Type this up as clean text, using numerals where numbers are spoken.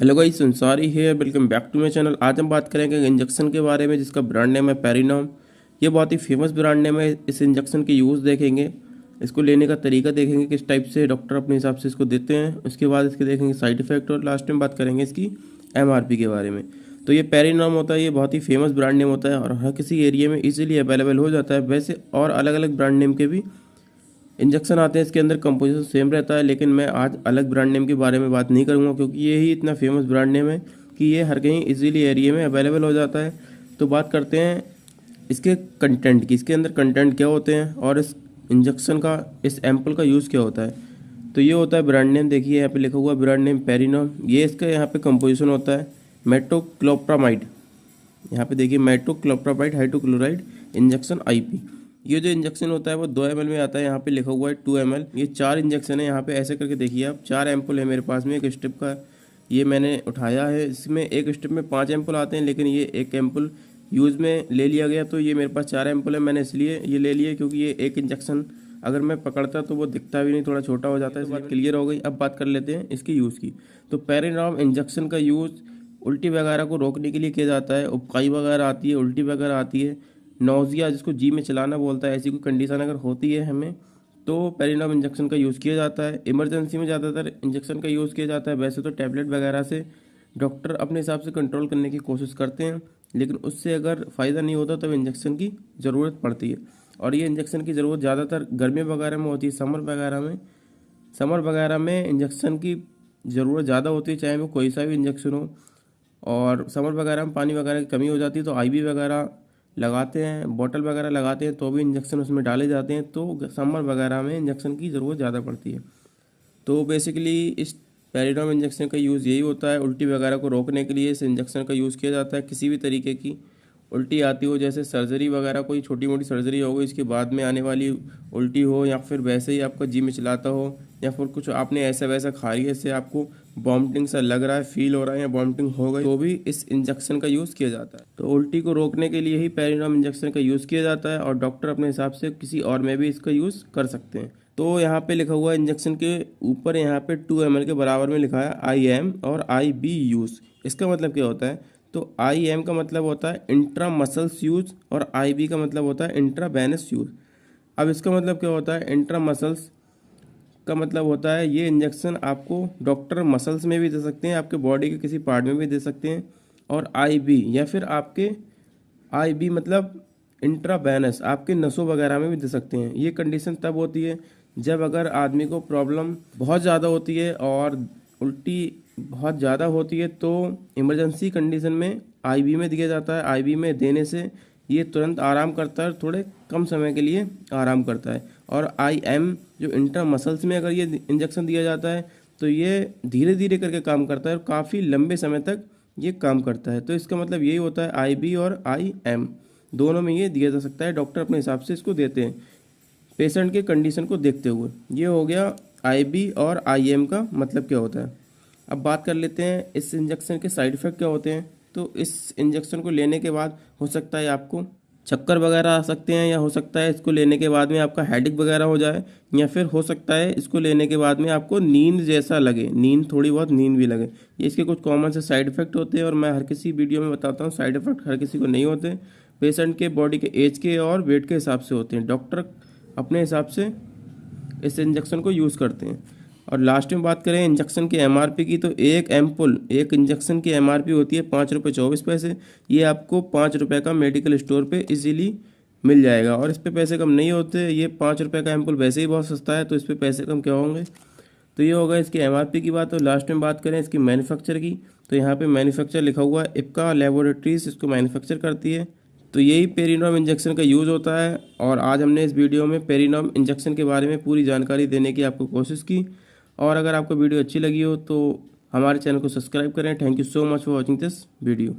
Hello guys, Ansari है। Welcome back to my channel. आज हम बात करेंगे इंजेक्शन के बारे में जिसका ब्रांड नेम है पेरिनॉम। ये बहुत ही फेमस ब्रांड नेम है। इस इंजेक्शन के यूज़ देखेंगे, इसको लेने का तरीका देखेंगे, किस टाइप से डॉक्टर अपने हिसाब से इसको देते हैं। उसके बाद इसके देखेंगे साइड इफेक्ट और लास्ट में बात करेंगे इसकी MRP के बारे में। तो ये पेरिनॉम होता है, ये बहुत ही फेमस ब्रांड नेम होता है और हर किसी एरिया में ईजिली अवेलेबल हो जाता है। वैसे और अलग अलग ब्रांड नेम के भी इंजेक्शन आते हैं, इसके अंदर कंपोजिशन सेम रहता है, लेकिन मैं आज अलग ब्रांड नेम के बारे में बात नहीं करूंगा क्योंकि ये ही इतना फेमस ब्रांड नेम है कि ये हर कहीं इजीली एरिया में अवेलेबल हो जाता है। तो बात करते हैं इसके कंटेंट की, इसके अंदर कंटेंट क्या होते हैं और इस इंजेक्शन का, इस एम्पल का यूज़ क्या होता है। तो ये होता है ब्रांड नेम, देखिए यहाँ पे लिखा हुआ ब्रांड नेम पेरिनॉम। ये इसका यहाँ पे कंपोजिशन होता है मेटोक्लोप्रामाइड। यहाँ पे देखिए मेटोक्लोप्रामाइड हाइड्रोक्लोराइड इंजेक्शन IP। ये जो इंजेक्शन होता है वो 2 ml में आता है। यहाँ पे लिखा हुआ है 2 ml। ये 4 इंजेक्शन है। यहाँ पे ऐसे करके देखिए आप, 4 एम्पुल है मेरे पास में। एक स्ट्रिप का ये मैंने उठाया है। इसमें एक स्ट्रिप में 5 एम्पुल आते हैं, लेकिन ये एक एम्पुल यूज़ में ले लिया गया तो ये मेरे पास 4 एम्पुल है। मैंने इसलिए ये ले लिया क्योंकि ये एक इंजेक्शन अगर मैं पकड़ता तो वो दिखता भी नहीं, थोड़ा छोटा हो जाता है। इस बात क्लियर हो गई। अब बात कर लेते हैं इसके यूज़ की। तो पेरिनॉम इंजेक्शन का यूज़ उल्टी वगैरह को रोकने के लिए किया जाता है। उबकाई वगैरह आती है, उल्टी वगैरह आती है, नौजिया जिसको जी में चलाना बोलता है, ऐसी कोई कंडीशन अगर होती है हमें तो पेरिनॉम इंजेक्शन का यूज़ किया जाता है। इमरजेंसी में ज़्यादातर इंजेक्शन का यूज़ किया जाता है। वैसे तो टैबलेट वगैरह से डॉक्टर अपने हिसाब से कंट्रोल करने की कोशिश करते हैं, लेकिन उससे अगर फ़ायदा नहीं होता तब इंजेक्शन की ज़रूरत पड़ती है। और ये इंजेक्शन की ज़रूरत ज़्यादातर गर्मी वगैरह में होती है, समर वगैरह में इंजेक्शन की ज़रूरत ज़्यादा होती है, चाहे वो कोई सा भी इंजेक्शन हो। और समर वगैरह में पानी वगैरह की कमी हो जाती है तो IV वगैरह लगाते हैं, बॉटल वगैरह लगाते हैं तो भी इंजेक्शन उसमें डाले जाते हैं। तो समर वगैरह में इंजेक्शन की ज़रूरत ज़्यादा पड़ती है। तो बेसिकली इस पेरिनॉम इंजेक्शन का यूज़ यही होता है, उल्टी वगैरह को रोकने के लिए इस इंजेक्शन का यूज़ किया जाता है। किसी भी तरीके की उल्टी आती हो, जैसे सर्जरी वगैरह, कोई छोटी मोटी सर्जरी हो गई, इसके बाद में आने वाली उल्टी हो, या फिर वैसे ही आपका जी में चलाता हो, या फिर कुछ आपने ऐसा वैसा खा लिया इससे आपको वॉमिटिंग सा लग रहा है, फील हो रहा है या वॉमिटिंग हो गई, तो भी इस इंजेक्शन का यूज़ किया जाता है। तो उल्टी को रोकने के लिए ही पेरिनॉम इंजेक्शन का यूज़ किया जाता है और डॉक्टर अपने हिसाब से किसी और में भी इसका यूज़ कर सकते हैं। तो यहाँ पे लिखा हुआ है इंजेक्शन के ऊपर, यहाँ पे 2 ml के बराबर में लिखा है IM और IB यूज़। इसका मतलब क्या होता है? तो IM का मतलब होता है इंट्रा मसल्स यूज़ और IB का मतलब होता है इंट्रा वेनस यूज़। अब इसका मतलब क्या होता है? इंट्रा मसल्स का मतलब होता है ये इंजेक्शन आपको डॉक्टर मसल्स में भी दे सकते हैं, आपके बॉडी के किसी पार्ट में भी दे सकते हैं। और IB या फिर आपके IB मतलब इंट्रावेनस, आपके नसों वगैरह में भी दे सकते हैं। ये कंडीशन तब होती है जब अगर आदमी को प्रॉब्लम बहुत ज़्यादा होती है और उल्टी बहुत ज़्यादा होती है, तो इमरजेंसी कंडीशन में IB में दिया जाता है। IB में देने से ये तुरंत आराम करता है, थोड़े कम समय के लिए आराम करता है। और IM जो इंट्रा मसल्स में अगर ये इंजेक्शन दिया जाता है तो ये धीरे धीरे करके काम करता है और काफ़ी लंबे समय तक ये काम करता है। तो इसका मतलब यही होता है IB और IM दोनों में ये दिया जा सकता है। डॉक्टर अपने हिसाब से इसको देते हैं पेशेंट के कंडीशन को देखते हुए। ये हो गया IB और IM का मतलब क्या होता है। अब बात कर लेते हैं इस इंजेक्शन के साइड इफ़ेक्ट क्या होते हैं। तो इस इंजेक्शन को लेने के बाद हो सकता है आपको चक्कर वगैरह आ सकते हैं, या हो सकता है इसको लेने के बाद में आपका हेडेक वगैरह हो जाए, या फिर हो सकता है इसको लेने के बाद में आपको नींद जैसा लगे, थोड़ी बहुत नींद भी लगे। ये इसके कुछ कॉमन से साइड इफ़ेक्ट होते हैं और मैं हर किसी वीडियो में बताता हूँ। साइड इफ़ेक्ट हर किसी को नहीं होते, पेशेंट के बॉडी के एज के और वेट के हिसाब से होते हैं। डॉक्टर अपने हिसाब से इस इंजेक्शन को यूज़ करते हैं। और लास्ट में बात करें इंजेक्शन की MRP की, तो एक इंजेक्शन की MRP होती है 5 रुपये 24 पैसे। ये आपको 5 रुपये का मेडिकल स्टोर पे इजीली मिल जाएगा और इस पे पैसे कम नहीं होते। ये 5 रुपये का एम्पुल वैसे ही बहुत सस्ता है, तो इस पे पैसे कम क्या होंगे। तो ये होगा इसकी MRP की बात। तो लास्ट में बात करें इसकी मैन्युफैक्चर की, तो यहाँ पे मैन्युफैक्चर लिखा हुआ है, इप्का लैबोरेटरीज इसको मैन्युफैक्चर करती है। तो यही पेरिनॉम इंजेक्शन का यूज़ होता है और आज हमने इस वीडियो में पेरिनॉम इंजेक्शन के बारे में पूरी जानकारी देने की आपको कोशिश की। और अगर आपको वीडियो अच्छी लगी हो तो हमारे चैनल को सब्सक्राइब करें। Thank you so much for watching this video.